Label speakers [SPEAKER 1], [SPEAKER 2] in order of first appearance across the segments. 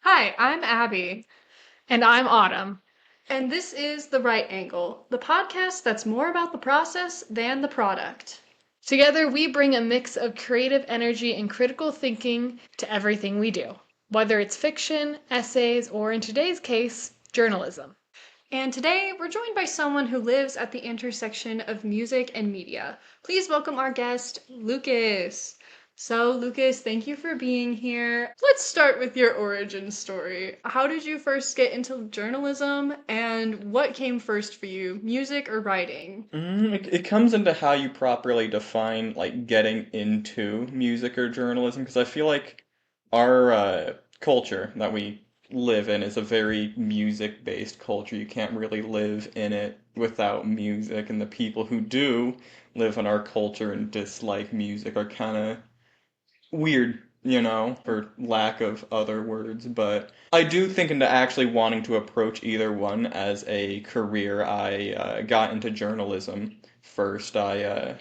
[SPEAKER 1] Hi, I'm Abby.
[SPEAKER 2] And I'm Autumn.
[SPEAKER 1] And this is The Right Angle, the podcast that's more about the process than the product.
[SPEAKER 2] Together, we bring a mix of creative energy and critical thinking to everything we do, whether it's fiction, essays, or in today's case, journalism.
[SPEAKER 1] And today, we're joined by someone who lives at the intersection of music and media. Please welcome our guest, Lucas. So, Lucas, thank you for being here. Let's start with your origin story. How did you first get into journalism, and what came first for you, music or writing?
[SPEAKER 3] It comes into how you properly define like getting into music or journalism, because I feel like our culture that we live in is a very music-based culture. You can't really live in it without music, and the people who do live in our culture and dislike music are kind of weird, for lack of other words. But I do think into actually wanting to approach either one as a career, I got into journalism first. I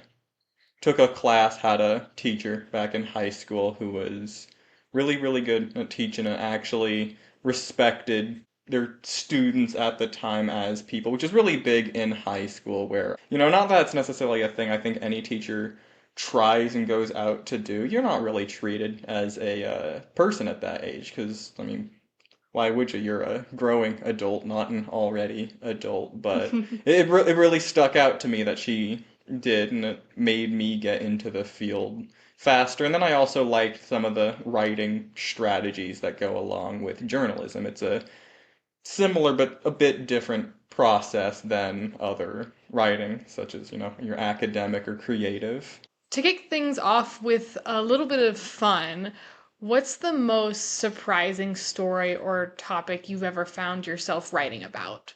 [SPEAKER 3] took a class, had a teacher back in high school who was really, really good at teaching and actually respected their students at the time as people, which is really big in high school where, not that it's necessarily a thing I think any teacher tries and goes out to do. You're not really treated as a person at that age because, I mean, why would you? You're a growing adult, not an already adult. But it really stuck out to me that she did, and it made me get into the field faster. And then I also liked some of the writing strategies that go along with journalism. It's a similar but a bit different process than other writing, such as, your academic or creative.
[SPEAKER 2] To kick things off with a little bit of fun, what's the most surprising story or topic you've ever found yourself writing about?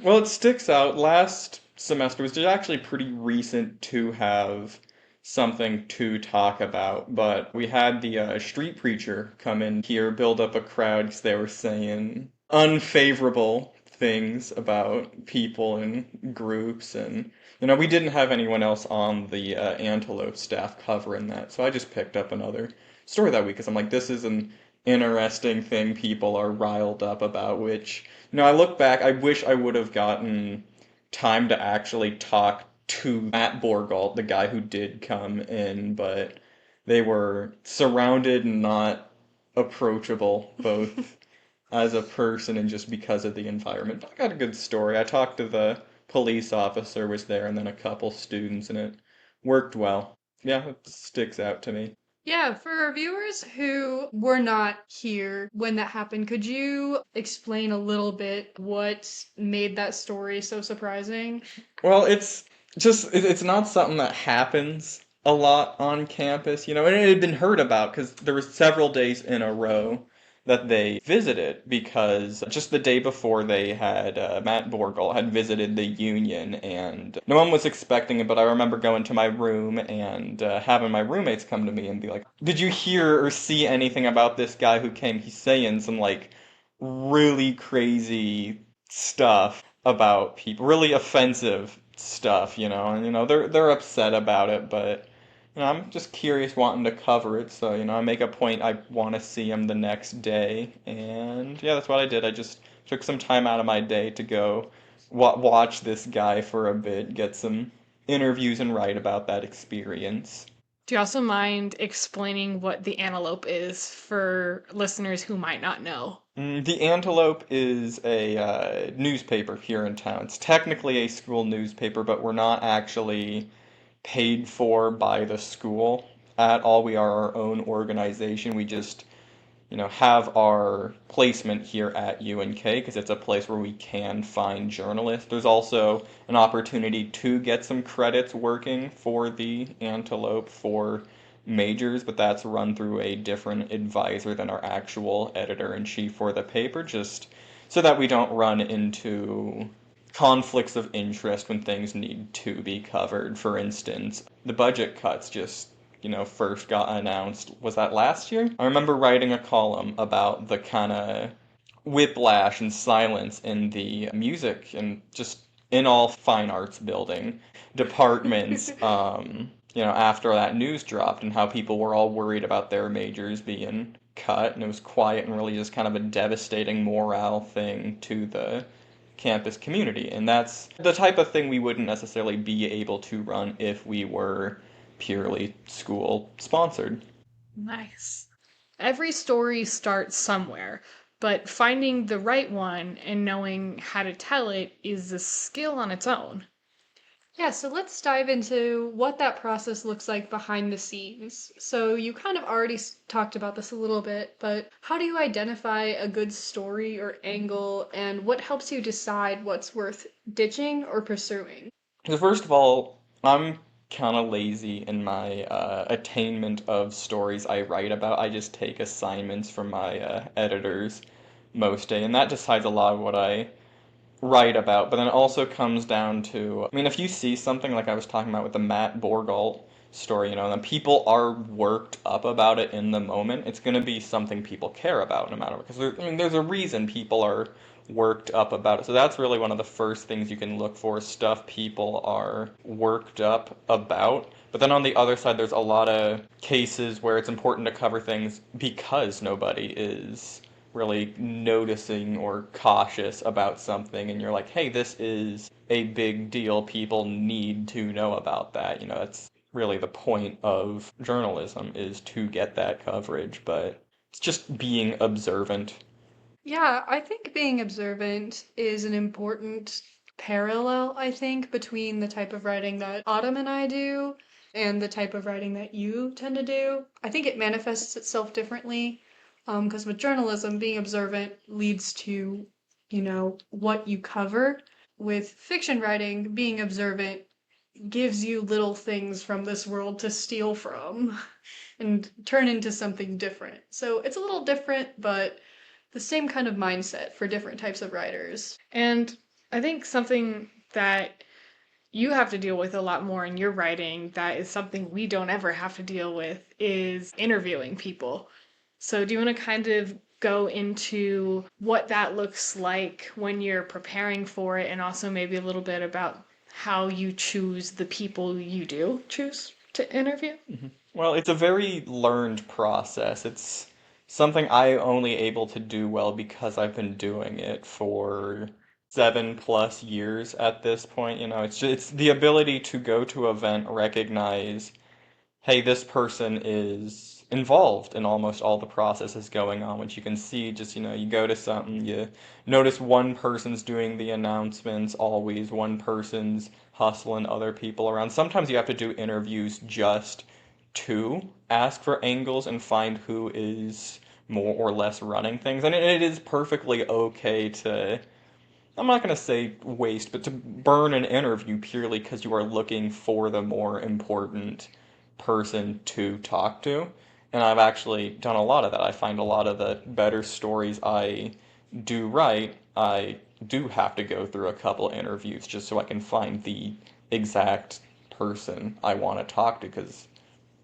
[SPEAKER 3] Well, it sticks out. Last semester was just actually pretty recent to have something to talk about, but we had the street preacher come in here, build up a crowd because they were saying unfavorable things about people and groups, and we didn't have anyone else on the Antelope staff covering that, so I just picked up another story that week because I'm like, this is an interesting thing people are riled up about, which I look back, I wish I would have gotten time to actually talk to Matt Borgalt, the guy who did come in, but they were surrounded and not approachable, both as a person and just because of the environment. But I got a good story. I talked to the police officer was there and then a couple students, and it worked well. Yeah, it sticks out to me.
[SPEAKER 1] Yeah, for our viewers who were not here when that happened, could you explain a little bit what made that story so surprising?
[SPEAKER 3] Well, it's not something that happens a lot on campus, and it had been heard about because there were several days in a row that they visited because just the day before they had Matt Borgel had visited the union and no one was expecting it, but I remember going to my room and having my roommates come to me and be like, "Did you hear or see anything about this guy who came? He's saying some like really crazy stuff about people, really offensive stuff, and they're upset about it, but I'm just curious wanting to cover it, so I make a point I want to see him the next day, and yeah, that's what I did. I just took some time out of my day to go watch this guy for a bit, get some interviews and write about that experience.
[SPEAKER 2] Do you also mind explaining what the antelope is for listeners who might not know?
[SPEAKER 3] The Antelope is a newspaper here in town. It's technically a school newspaper, but we're not actually paid for by the school at all. We are our own organization. We just, have our placement here at UNK because it's a place where we can find journalists. There's also an opportunity to get some credits working for the Antelope for majors, but that's run through a different advisor than our actual editor in chief for the paper, just so that we don't run into conflicts of interest when things need to be covered. For instance, the budget cuts just first got announced. Was that last year? I remember writing a column about the kind of whiplash and silence in the music and just in all fine arts building departments. after that news dropped and how people were all worried about their majors being cut, and it was quiet and really just kind of a devastating morale thing to the campus community. And that's the type of thing we wouldn't necessarily be able to run if we were purely school sponsored.
[SPEAKER 2] Nice. Every story starts somewhere, but finding the right one and knowing how to tell it is a skill on its own.
[SPEAKER 1] Yeah, so let's dive into what that process looks like behind the scenes. So you kind of already talked about this a little bit, but how do you identify a good story or angle, and what helps you decide what's worth ditching or pursuing?
[SPEAKER 3] So first of all, I'm kind of lazy in my attainment of stories I write about. I just take assignments from my editors most day, and that decides a lot of what I write about. But then it also comes down to, I mean, if you see something like I was talking about with the Matt Borgalt story, and people are worked up about it in the moment, it's going to be something people care about no matter what. Because there's a reason people are worked up about it. So that's really one of the first things you can look for, stuff people are worked up about. But then on the other side, there's a lot of cases where it's important to cover things because nobody is really noticing or cautious about something, and you're like, hey, this is a big deal. People need to know about that. That's really the point of journalism, is to get that coverage, but it's just being observant.
[SPEAKER 1] Yeah, I think being observant is an important parallel, I think, between the type of writing that Autumn and I do and the type of writing that you tend to do. I think it manifests itself differently, because with journalism, being observant leads to, what you cover. With fiction writing, being observant gives you little things from this world to steal from and turn into something different. So it's a little different, but the same kind of mindset for different types of writers.
[SPEAKER 2] And I think something that you have to deal with a lot more in your writing that is something we don't ever have to deal with is interviewing people. So, do you want to kind of go into what that looks like when you're preparing for it, and also maybe a little bit about how you choose the people you do choose to interview?
[SPEAKER 3] Well, it's a very learned process. It's something I only able to do well because I've been doing it for 7+ years at this point. It's the ability to go to an event, recognize, hey, this person is involved in almost all the processes going on, which you can see just, you go to something, you notice one person's doing the announcements, always one person's hustling other people around. Sometimes you have to do interviews just to ask for angles and find who is more or less running things. And it is perfectly okay to, I'm not going to say waste, but to burn an interview purely because you are looking for the more important person to talk to. And I've actually done a lot of that. I find a lot of the better stories I do write, I do have to go through a couple interviews just so I can find the exact person I want to talk to. Because,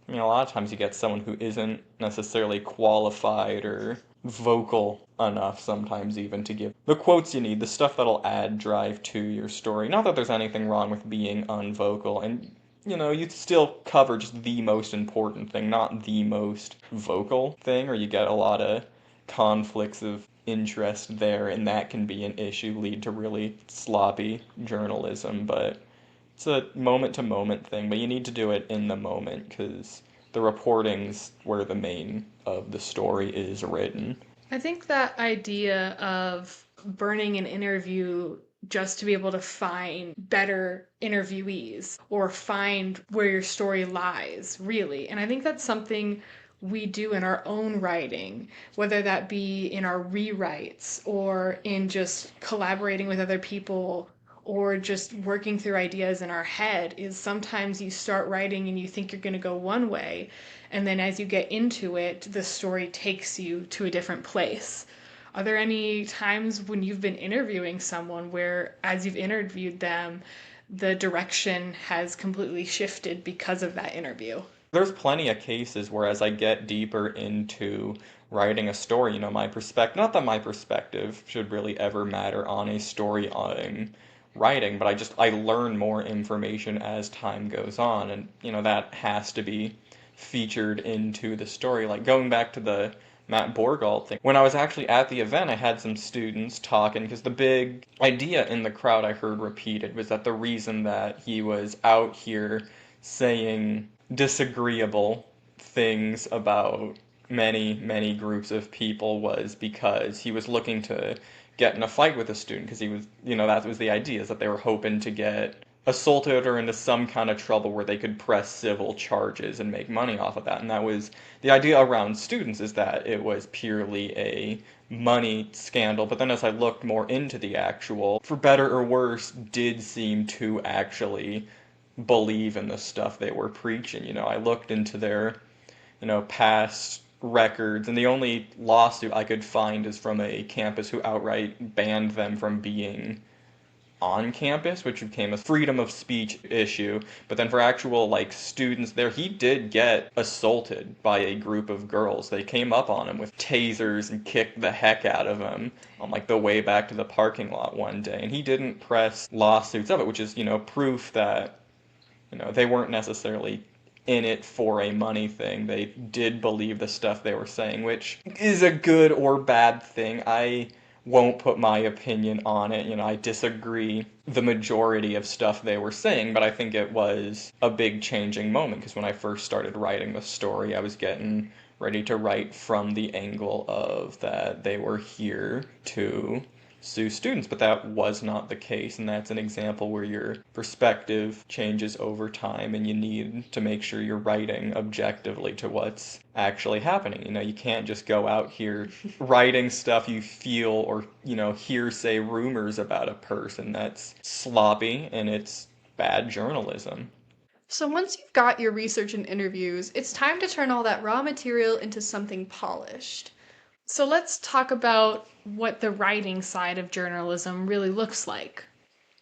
[SPEAKER 3] a lot of times you get someone who isn't necessarily qualified or vocal enough sometimes even to give the quotes you need, the stuff that'll add drive to your story. Not that there's anything wrong with being unvocal, and you still cover just the most important thing, not the most vocal thing, or you get a lot of conflicts of interest there, and that can be an issue, lead to really sloppy journalism. But it's a moment to moment thing, but you need to do it in the moment because the reporting's where the main of the story is written.
[SPEAKER 2] I think that idea of burning an interview just to be able to find better interviewees or find where your story lies, really. And I think that's something we do in our own writing, whether that be in our rewrites or in just collaborating with other people or just working through ideas in our head. Is sometimes you start writing and you think you're going to go one way, and then as you get into it, the story takes you to a different place. Are there any times when you've been interviewing someone where, as you've interviewed them, the direction has completely shifted because of that interview?
[SPEAKER 3] There's plenty of cases where as I get deeper into writing a story, my perspective, not that my perspective should really ever matter on a story I'm writing, but I learn more information as time goes on, and that has to be featured into the story. Like going back to the Matt Borgald thing. When I was actually at the event, I had some students talking because the big idea in the crowd I heard repeated was that the reason that he was out here saying disagreeable things about many groups of people was because he was looking to get in a fight with a student because he was, that was the idea, is that they were hoping to get assaulted or into some kind of trouble where they could press civil charges and make money off of that. And that was the idea around students, is that it was purely a money scandal. But then as I looked more into the actual, for better or worse, did seem to actually believe in the stuff they were preaching. I looked into their, past records, and the only lawsuit I could find is from a campus who outright banned them from being on campus, which became a freedom of speech issue. But then for actual like students there, he did get assaulted by a group of girls. They came up on him with tasers and kicked the heck out of him on like the way back to the parking lot one day. And he didn't press lawsuits of it, which is, proof that, they weren't necessarily in it for a money thing. They did believe the stuff they were saying, which is a good or bad thing. I won't put my opinion on it. I disagree the majority of stuff they were saying, but I think it was a big changing moment because when I first started writing the story, I was getting ready to write from the angle of that they were here to sue students, but that was not the case, and that's an example where your perspective changes over time and you need to make sure you're writing objectively to what's actually happening. You can't just go out here writing stuff you feel or, hearsay rumors about a person. That's sloppy and it's bad journalism.
[SPEAKER 1] So once you've got your research and interviews, it's time to turn all that raw material into something polished.
[SPEAKER 2] So let's talk about what the writing side of journalism really looks like.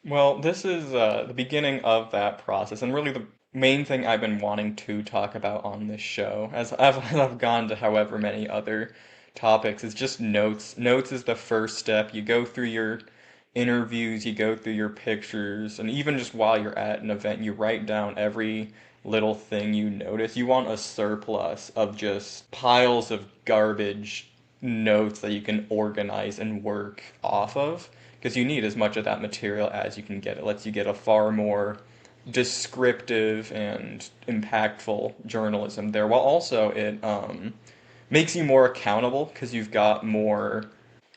[SPEAKER 3] Well, this is the beginning of that process, and really the main thing I've been wanting to talk about on this show, as I've gone to however many other topics, is just notes. Notes is the first step. You go through your interviews, you go through your pictures, and even just while you're at an event, you write down every little thing you notice. You want a surplus of just piles of garbage notes that you can organize and work off of because you need as much of that material as you can get. It lets you get a far more descriptive and impactful journalism there, while also it makes you more accountable because you've got more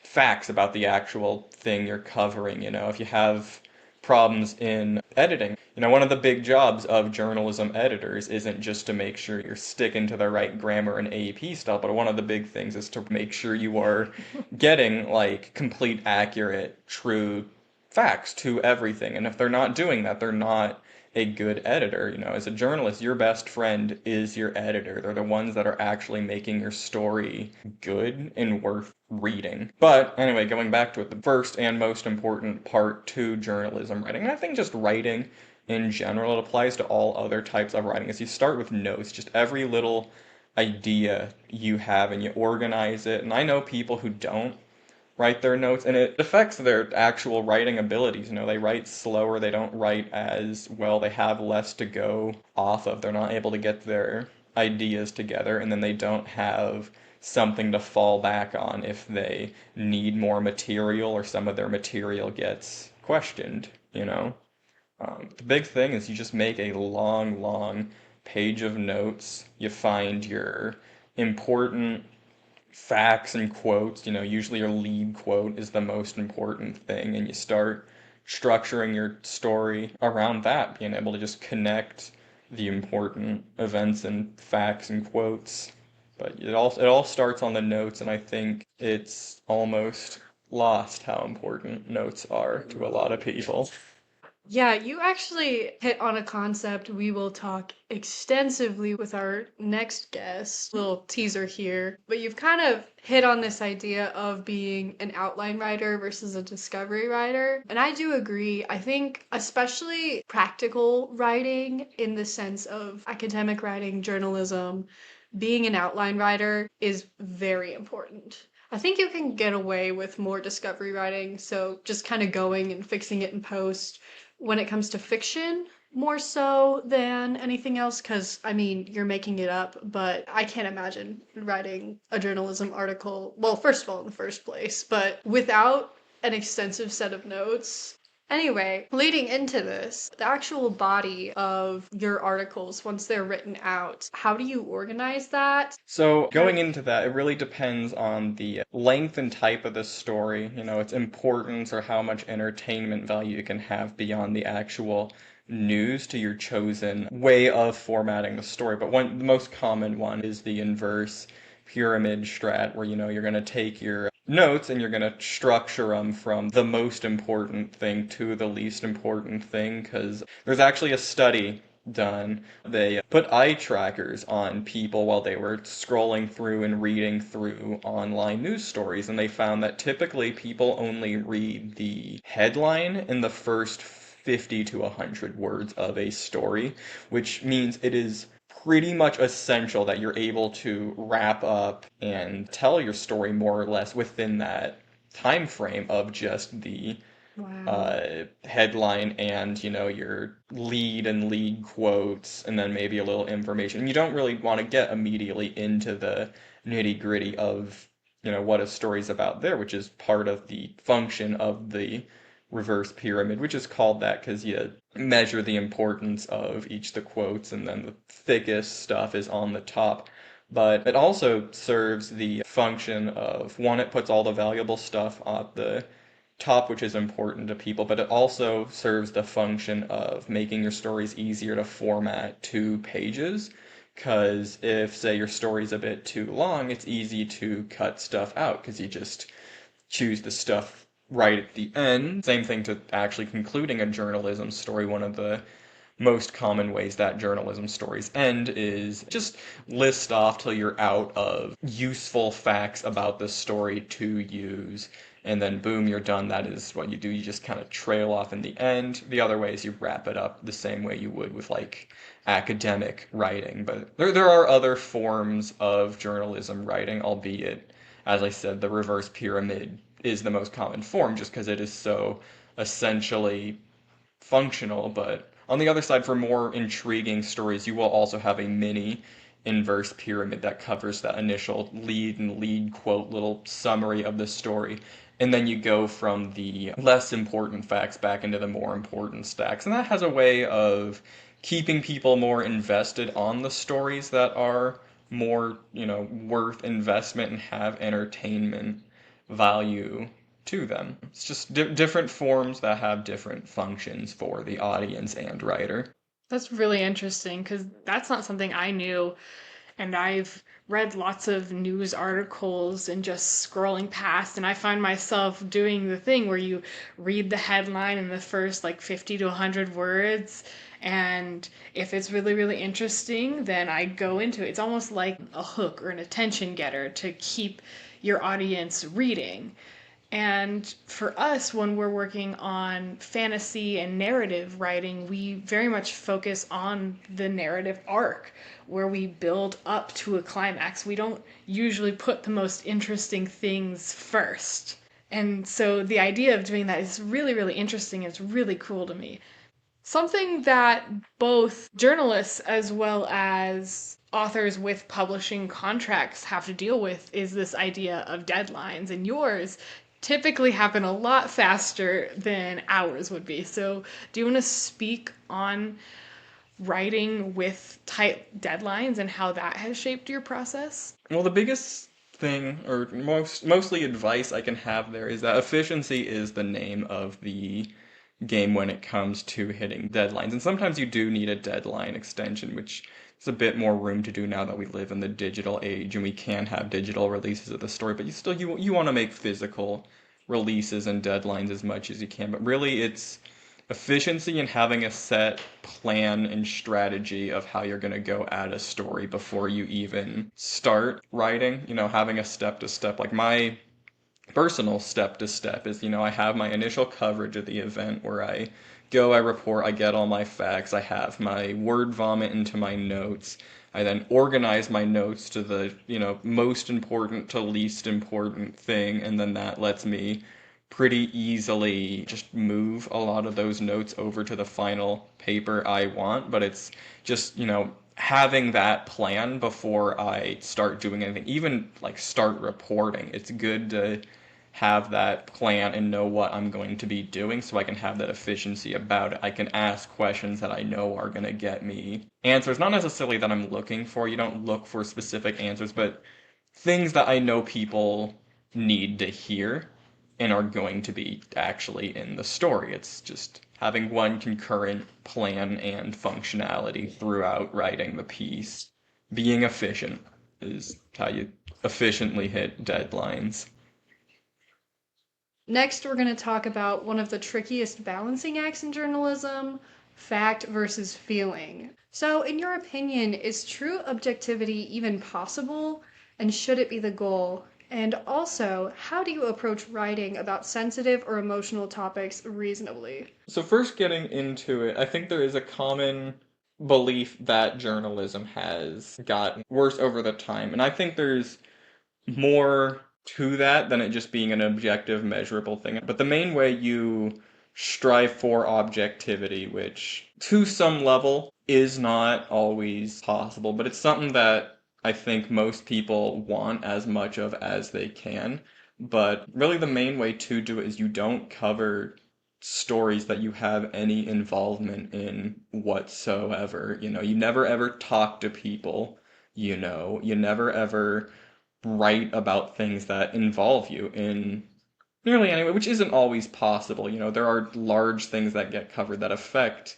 [SPEAKER 3] facts about the actual thing you're covering. If you have problems in editing, one of the big jobs of journalism editors isn't just to make sure you're sticking to the right grammar and AP stuff, but one of the big things is to make sure you are getting like complete, accurate, true facts to everything. And if they're not doing that, they're not a good editor. As a journalist, your best friend is your editor. They're the ones that are actually making your story good and worth reading. But anyway, going back to it, the first and most important part to journalism writing, and I think just writing in general, it applies to all other types of writing, is you start with notes, just every little idea you have, and you organize it. And I know people who don't write their notes, and it affects their actual writing abilities. They write slower, they don't write as well, they have less to go off of, they're not able to get their ideas together, and then they don't have something to fall back on if they need more material or some of their material gets questioned. The big thing is you just make a long page of notes. You find your important facts and quotes. Usually your lead quote is the most important thing, and you start structuring your story around that, being able to just connect the important events and facts and quotes. But it all starts on the notes, and I think it's almost lost how important notes are to a lot of people.
[SPEAKER 1] Yeah, you actually hit on a concept we will talk extensively with our next guest. Little teaser here. But you've kind of hit on this idea of being an outline writer versus a discovery writer. And I do agree. I think, especially practical writing in the sense of academic writing, journalism, being an outline writer is very important. I think you can get away with more discovery writing, so just kind of going and fixing it in post when it comes to fiction, more so than anything else, because I mean, you're making it up, but I can't imagine writing a journalism article, well, first of all, in the first place, but without an extensive set of notes. Anyway, leading into this, the actual body of your articles, once they're written out, how do you organize that?
[SPEAKER 3] So going into that, it really depends on the length and type of the story, its importance or how much entertainment value it can have beyond the actual news to your chosen way of formatting the story. But the most common one is the inverse pyramid strat, where you're going to take your notes and you're going to structure them from the most important thing to the least important thing, because there's actually a study done. They put eye trackers on people while they were scrolling through and reading through online news stories, and they found that typically people only read the headline in the first 50 to 100 words of a story, which means it is pretty much essential that you're able to wrap up and tell your story more or less within that time frame of just the
[SPEAKER 1] Wow.
[SPEAKER 3] headline and your lead and lead quotes and then maybe a little information. You don't really want to get immediately into the nitty gritty of what a story's about there, which is part of the function of the reverse pyramid, which is called that because you measure the importance of each of the quotes, and then the thickest stuff is on the top. But it also serves the function of, one, it puts all the valuable stuff on the top, which is important to people, but it also serves the function of making your stories easier to format to pages. Because if, say, your story's a bit too long, it's easy to cut stuff out because you just choose the stuff right at the end. Same thing to actually concluding a journalism story. One of the most common ways that journalism stories end is just list off till you're out of useful facts about the story to use, and then boom, you're done. That is what you do. You just kind of trail off in the end. The other way is you wrap it up the same way you would with like academic writing. But there are other forms of journalism writing, albeit, as I said, the reverse pyramid is the most common form just because it is so essentially functional. But on the other side, for more intriguing stories, you will also have a mini inverse pyramid that covers that initial lead and lead quote little summary of the story. And then you go from the less important facts back into the more important stacks. And that has a way of keeping people more invested on the stories that are more, worth investment and have entertainment value to them. It's just different forms that have different functions for the audience and writer.
[SPEAKER 2] That's really interesting because that's not something I knew. And I've read lots of news articles and just scrolling past, and I find myself doing the thing where you read the headline in the first like 50 to 100 words. And if it's really, really interesting, then I go into it. It's almost like a hook or an attention getter to keep your audience reading. And for us, when we're working on fantasy and narrative writing, we very much focus on the narrative arc where we build up to a climax. We don't usually put the most interesting things first. And so the idea of doing that is really, really interesting. It's really cool to me. Something that both journalists as well as authors with publishing contracts have to deal with is this idea of deadlines, and yours typically happen a lot faster than ours would be. So, do you want to speak on writing with tight deadlines and how that has shaped your process?
[SPEAKER 3] Well, the biggest thing, or mostly advice I can have there, is that efficiency is the name of the game when it comes to hitting deadlines. And sometimes you do need a deadline extension, which is a bit more room to do now that we live in the digital age and we can have digital releases of the story. But you want to make physical releases and deadlines as much as you can. But really, it's efficiency and having a set plan and strategy of how you're going to go at a story before you even start writing. Having a step to step. Like my personal step to step is, I have my initial coverage of the event where I go, I report, I get all my facts, I have my word vomit into my notes, I then organize my notes to the, most important to least important thing, and then that lets me pretty easily just move a lot of those notes over to the final paper I want. But it's just, having that plan before I start doing anything, even like start reporting. It's good to have that plan and know what I'm going to be doing so I can have that efficiency about it. I can ask questions that I know are going to get me answers, not necessarily that I'm looking for. You don't look for specific answers, but things that I know people need to hear and are going to be actually in the story. It's just having one concurrent plan and functionality throughout writing the piece. Being efficient is how you efficiently hit deadlines.
[SPEAKER 1] Next, we're going to talk about one of the trickiest balancing acts in journalism, fact versus feeling. So, in your opinion, is true objectivity even possible? And should it be the goal? And also, how do you approach writing about sensitive or emotional topics reasonably?
[SPEAKER 3] So, first getting into it, I think there is a common belief that journalism has gotten worse over the time. And I think there's more to that than it just being an objective, measurable thing. But the main way you strive for objectivity, which to some level is not always possible, but it's something that I think most people want as much of as they can. But really, the main way to do it is you don't cover stories that you have any involvement in whatsoever. You never ever talk to people, you never ever write about things that involve you in nearly any way, which isn't always possible. There are large things that get covered that affect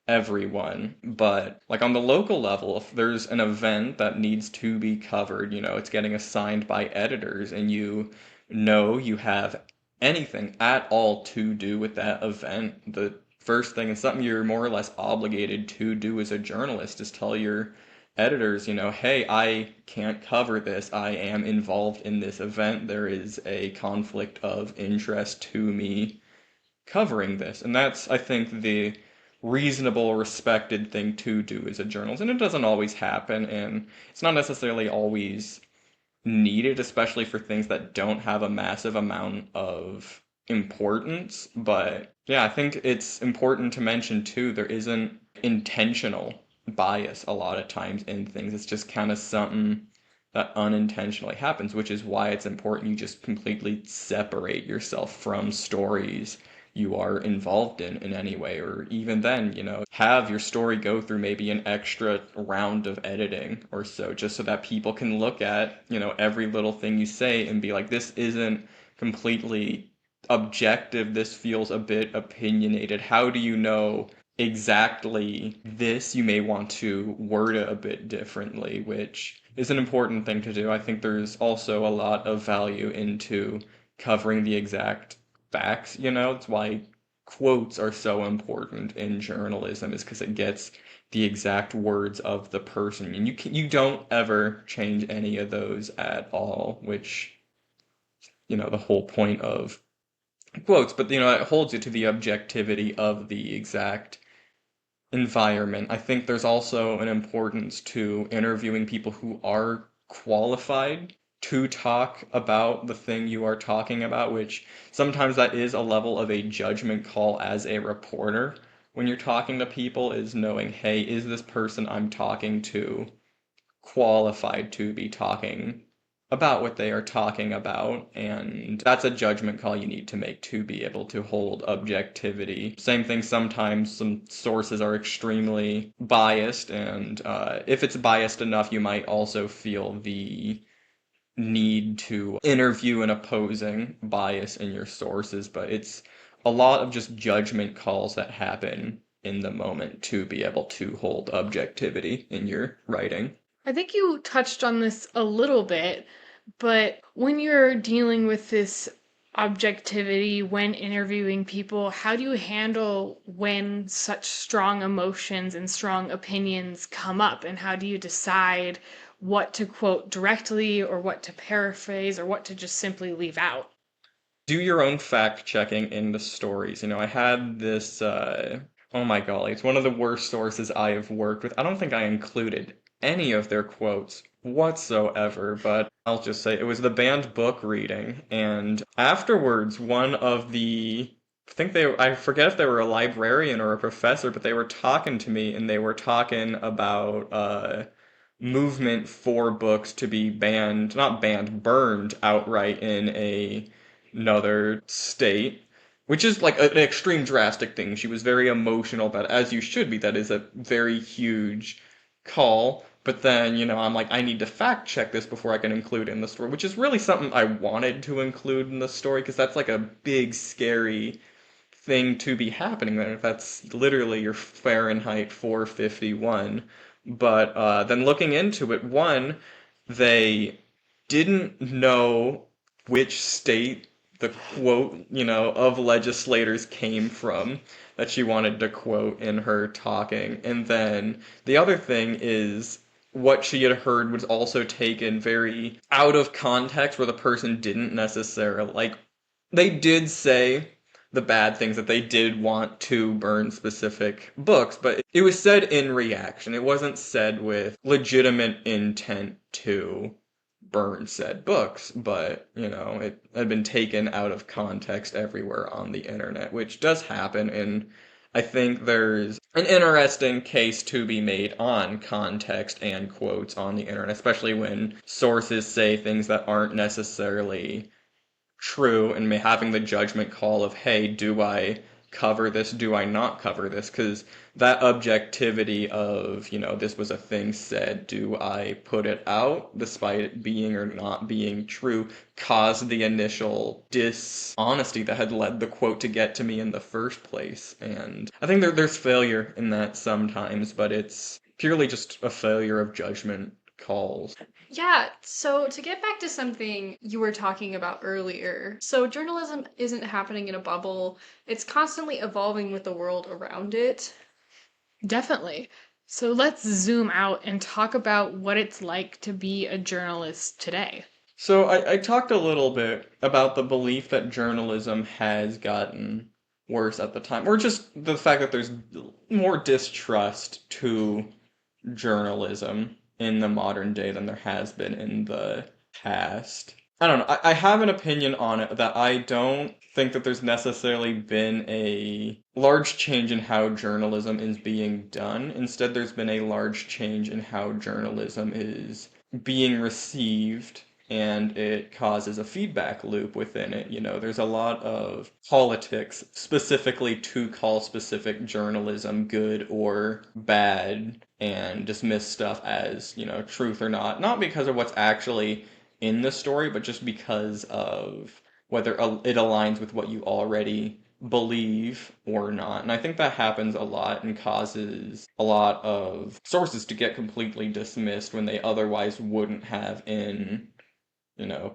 [SPEAKER 3] everyone, but like on the local level, if there's an event that needs to be covered, it's getting assigned by editors, and you have anything at all to do with that event, the first thing and something you're more or less obligated to do as a journalist is tell your editors, hey, I can't cover this. I am involved in this event. There is a conflict of interest to me covering this. And that's, I think, the reasonable, respected thing to do as a journalist. And it doesn't always happen, and it's not necessarily always needed, especially for things that don't have a massive amount of importance. But yeah, I think it's important to mention too, there isn't intentional bias a lot of times in things. It's just kind of something that unintentionally happens, which is why it's important you just completely separate yourself from stories you are involved in any way, or even then, have your story go through maybe an extra round of editing or so, just so that people can look at, every little thing you say and be like, this isn't completely objective, this feels a bit opinionated. How do you know exactly this? You may want to word it a bit differently, which is an important thing to do. I think there's also a lot of value into covering the exact facts. It's why quotes are so important in journalism, is because it gets the exact words of the person, and you don't ever change any of those at all, which the whole point of quotes. But it holds you to the objectivity of the exact environment. I think there's also an importance to interviewing people who are qualified to talk about the thing you are talking about, which sometimes that is a level of a judgment call as a reporter. When you're talking to people, is knowing, hey, is this person I'm talking to qualified to be talking about what they are talking about? And that's a judgment call you need to make to be able to hold objectivity. Same thing, sometimes some sources are extremely biased, and if it's biased enough, you might also feel the need to interview an opposing bias in your sources, but it's a lot of just judgment calls that happen in the moment to be able to hold objectivity in your writing.
[SPEAKER 2] I think you touched on this a little bit, but when you're dealing with this objectivity when interviewing people, how do you handle when such strong emotions and strong opinions come up? And how do you decide what to quote directly or what to paraphrase or what to just simply leave out?
[SPEAKER 3] Do your own fact checking in the stories. I had this, oh my golly, it's one of the worst sources I have worked with. I don't think I included any of their quotes whatsoever, but I'll just say it was the banned book reading, and afterwards, one of the I forget if they were a librarian or a professor, but they were talking to me and they were talking about movement for books to be banned, not banned, burned outright in another state, which is like an extreme drastic thing. She was very emotional about it, as you should be. That is a very huge call. But then, I'm like, I need to fact check this before I can include it in the story, which is really something I wanted to include in the story because that's like a big, scary thing to be happening there. That's literally your Fahrenheit 451. But then looking into it, one, they didn't know which state the quote, of legislators came from that she wanted to quote in her talking. And then the other thing is what she had heard was also taken very out of context where the person didn't necessarily like they did say the bad things that they did want to burn specific books, but it was said in reaction. It wasn't said with legitimate intent to burn said books, but it had been taken out of context everywhere on the internet, which does happen, and I think there's an interesting case to be made on context and quotes on the internet, especially when sources say things that aren't necessarily true and having the judgment call of, hey, do I cover this? Do I not cover this? Because that objectivity of, this was a thing said, do I put it out despite it being or not being true, caused the initial dishonesty that had led the quote to get to me in the first place. And I think there's failure in that sometimes, but it's purely just a failure of judgment calls.
[SPEAKER 1] Yeah, so to get back to something you were talking about earlier, so journalism isn't happening in a bubble, it's constantly evolving with the world around it.
[SPEAKER 2] Definitely. So let's zoom out and talk about what it's like to be a journalist today.
[SPEAKER 3] So I talked a little bit about the belief that journalism has gotten worse at the time, or just the fact that there's more distrust to journalism in the modern day than there has been in the past. I don't know. I have an opinion on it that I don't think that there's necessarily been a large change in how journalism is being done. Instead, there's been a large change in how journalism is being received, and it causes a feedback loop within it. There's a lot of politics specifically to call specific journalism good or bad and dismiss stuff as, truth or not because of what's actually in the story, but just because of whether it aligns with what you already believe or not. And I think that happens a lot and causes a lot of sources to get completely dismissed when they otherwise wouldn't have in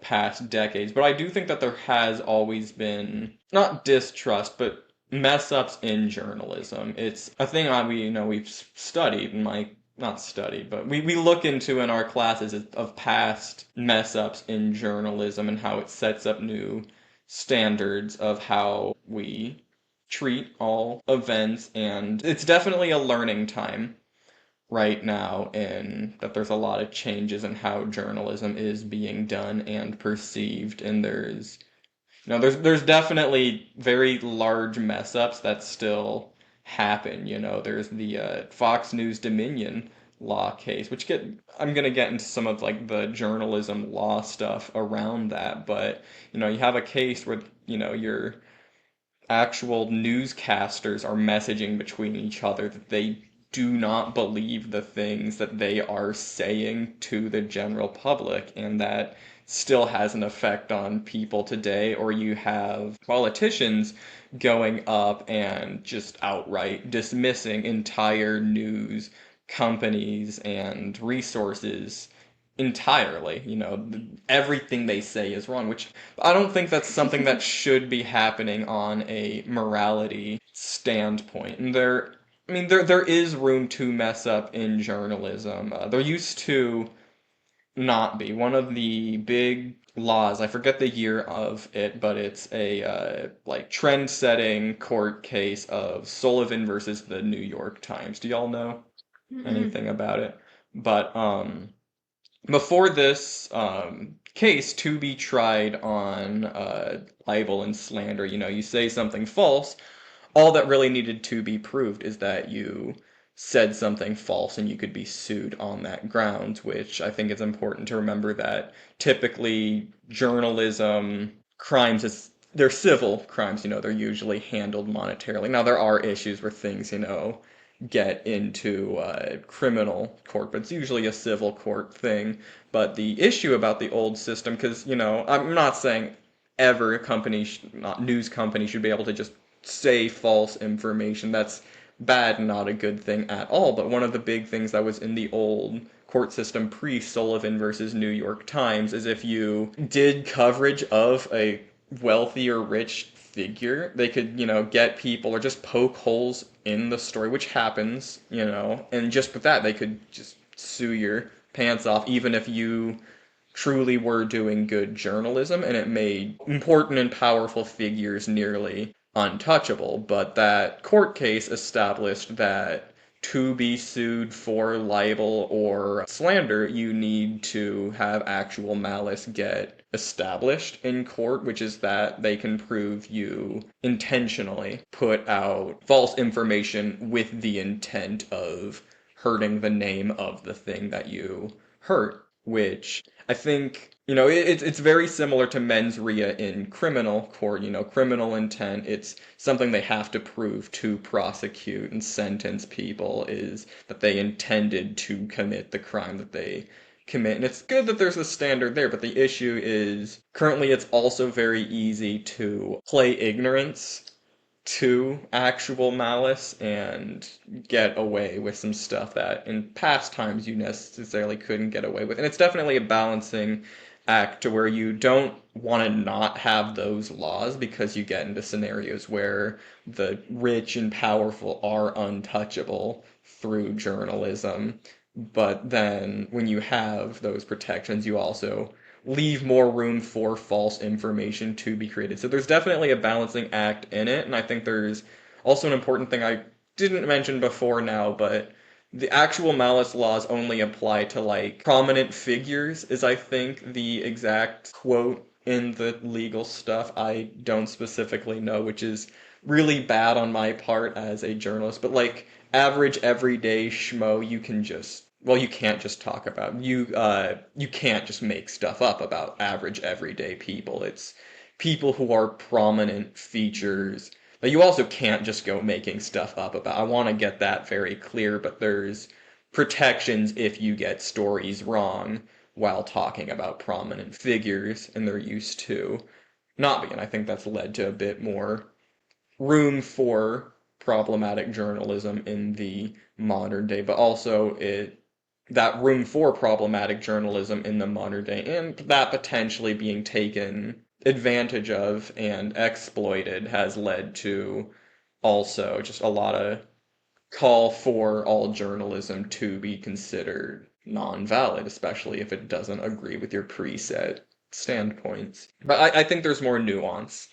[SPEAKER 3] past decades. But I do think that there has always been not distrust, but mess ups in journalism. It's a thing we've studied in my not studied, but we look into in our classes of past mess ups in journalism and how it sets up new standards of how we treat all events, and it's definitely a learning time right now, and that there's a lot of changes in how journalism is being done and perceived, and there's definitely very large mess ups that still happen. There's the Fox News Dominion law case, I'm gonna get into some of like the journalism law stuff around that, but you have a case where your actual newscasters are messaging between each other that they do not believe the things that they are saying to the general public, and that still has an effect on people today. Or you have politicians going up and just outright dismissing entire news companies and resources entirely. Everything they say is wrong, which I don't think that's something that should be happening on a morality standpoint. And there is room to mess up in journalism. There used to not be. One of the big laws, I forget the year of it, but it's a like trend-setting court case of Sullivan versus the New York Times. Do y'all know
[SPEAKER 2] Mm-mm.
[SPEAKER 3] anything about it? But before this case to be tried on libel and slander, you say something false, all that really needed to be proved is that you said something false and you could be sued on that grounds, which I think it's important to remember that typically journalism crimes they're civil crimes, they're usually handled monetarily. Now there are issues where things, get into criminal court, but it's usually a civil court thing. But the issue about the old system, because, I'm not saying ever a company, not news company, should be able to just say false information. That's bad, not a good thing at all. But one of the big things that was in the old court system pre Sullivan versus New York Times is if you did coverage of a wealthy or rich figure, they could, get people or just poke holes in the story, which happens, and just with that, they could just sue your pants off, even if you truly were doing good journalism and it made important and powerful figures nearly untouchable. But that court case established that to be sued for libel or slander, you need to have actual malice get established in court, which is that they can prove you intentionally put out false information with the intent of hurting the name of the thing that you hurt, which I think, it's very similar to mens rea in criminal court, criminal intent. It's something they have to prove to prosecute and sentence people is that they intended to commit the crime that they commit. And it's good that there's a standard there, but the issue is currently it's also very easy to play ignorance to actual malice and get away with some stuff that in past times you necessarily couldn't get away with. And it's definitely a balancing act to where you don't want to not have those laws because you get into scenarios where the rich and powerful are untouchable through journalism. But then when you have those protections, you also leave more room for false information to be created. So there's definitely a balancing act in it, and I think there's also an important thing I didn't mention before now, but the actual malice laws only apply to like prominent figures, is I think the exact quote in the legal stuff. I don't specifically know, which is really bad on my part as a journalist, but like average everyday schmo, you can just well, you can't just talk about you can't just make stuff up about average everyday people. It's people who are prominent features that you also can't just go making stuff up about. I want to get that very clear, but there's protections if you get stories wrong while talking about prominent figures, and they're used to not being. I think that's led to a bit more room for problematic journalism in the modern day, but also that room for problematic journalism in the modern day and that potentially being taken advantage of and exploited has led to also just a lot of call for all journalism to be considered non-valid, especially if it doesn't agree with your preset standpoints. But I think there's more nuance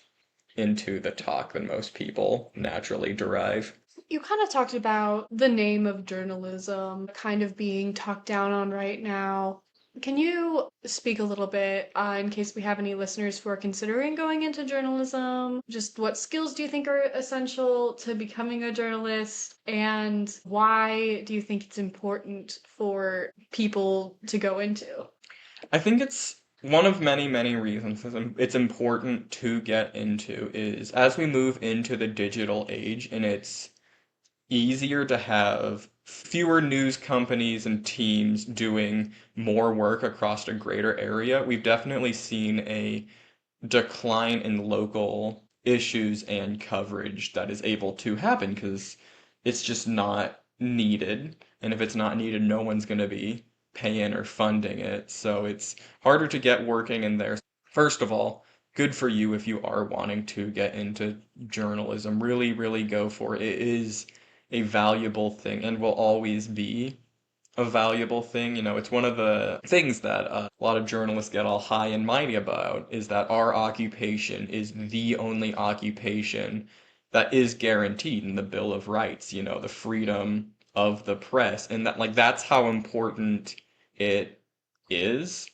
[SPEAKER 3] into the talk than most people naturally derive.
[SPEAKER 1] You kind of talked about the name of journalism kind of being talked down on right now. Can you speak a little bit, in case we have any listeners who are considering going into journalism? Just what skills do you think are essential to becoming a journalist? And why do you think it's important for people to go into?
[SPEAKER 3] I think it's one of many, many reasons it's important to get into is as we move into the digital age and it's easier to have fewer news companies and teams doing more work across a greater area, we've definitely seen a decline in local issues and coverage that is able to happen because it's just not needed. And if it's not needed, no one's going to be paying or funding it. So it's harder to get working in there. First of all, good for you if you are wanting to get into journalism. Really, really go for it. It is a valuable thing and will always be a valuable thing. It's one of the things that a lot of journalists get all high and mighty about is that our occupation is the only occupation that is guaranteed in the Bill of Rights. The freedom of the press, and that like that's how important it is.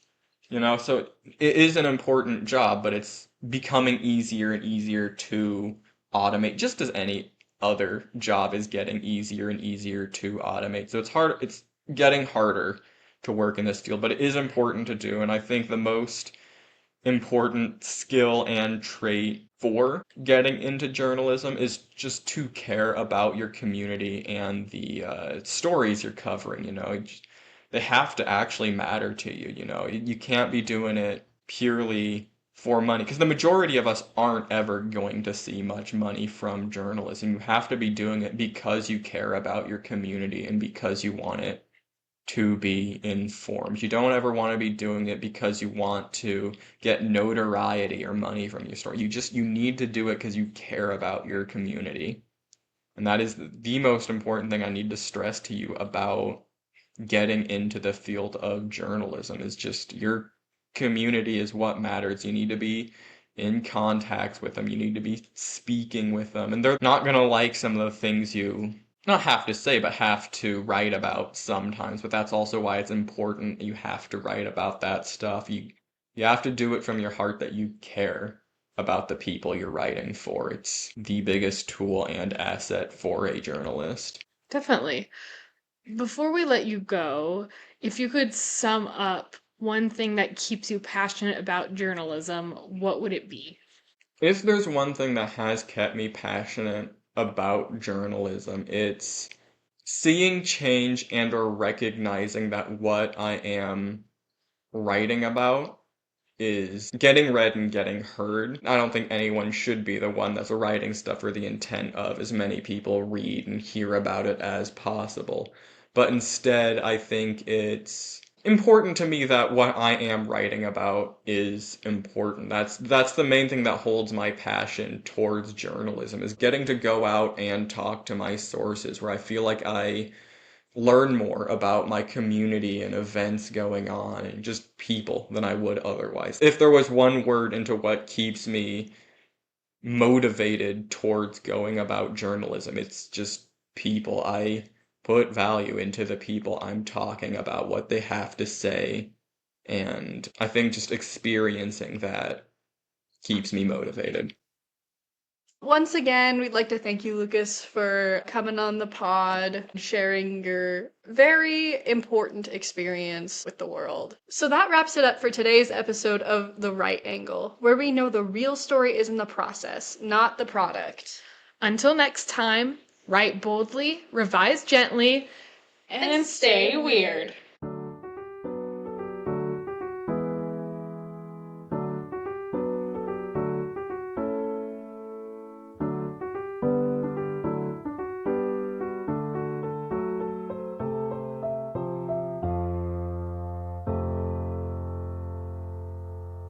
[SPEAKER 3] So it is an important job, but it's becoming easier and easier to automate, just as any other job is getting easier and easier to automate. So it's getting harder to work in this field, but it is important to do. And I think the most important skill and trait for getting into journalism is just to care about your community and the stories you're covering. They have to actually matter to you. You can't be doing it purely for money because the majority of us aren't ever going to see much money from journalism. You have to be doing it because you care about your community and because you want it to be informed. You don't ever want to be doing it because you want to get notoriety or money from your story. You need to do it because you care about your community. And that is the most important thing I need to stress to you about getting into the field of journalism is just your community is what matters. You need to be in contact with them. You need to be speaking with them. And they're not going to like some of the things you not have to say, but have to write about sometimes. But that's also why it's important you have to write about that stuff. You have to do it from your heart that you care about the people you're writing for. It's the biggest tool and asset for a journalist.
[SPEAKER 2] Definitely. Before we let you go, if you could sum up one thing that keeps you passionate about journalism, what would it be?
[SPEAKER 3] If there's one thing that has kept me passionate about journalism, it's seeing change and or recognizing that what I am writing about is getting read and getting heard. I don't think anyone should be the one that's writing stuff for the intent of as many people read and hear about it as possible. But instead, I think it's important to me that what I am writing about is important. That's the main thing that holds my passion towards journalism is getting to go out and talk to my sources where I feel like I learn more about my community and events going on and just people than I would otherwise. If there was one word into what keeps me motivated towards going about journalism, it's just people. I put value into the people I'm talking about, what they have to say, and I think just experiencing that keeps me motivated.
[SPEAKER 1] Once again, we'd like to thank you, Lucas, for coming on the pod, sharing your very important experience with the world. So that wraps it up for today's episode of The Right Angle, where we know the real story is in the process, not the product.
[SPEAKER 2] Until next time, write boldly, revise gently, and stay weird.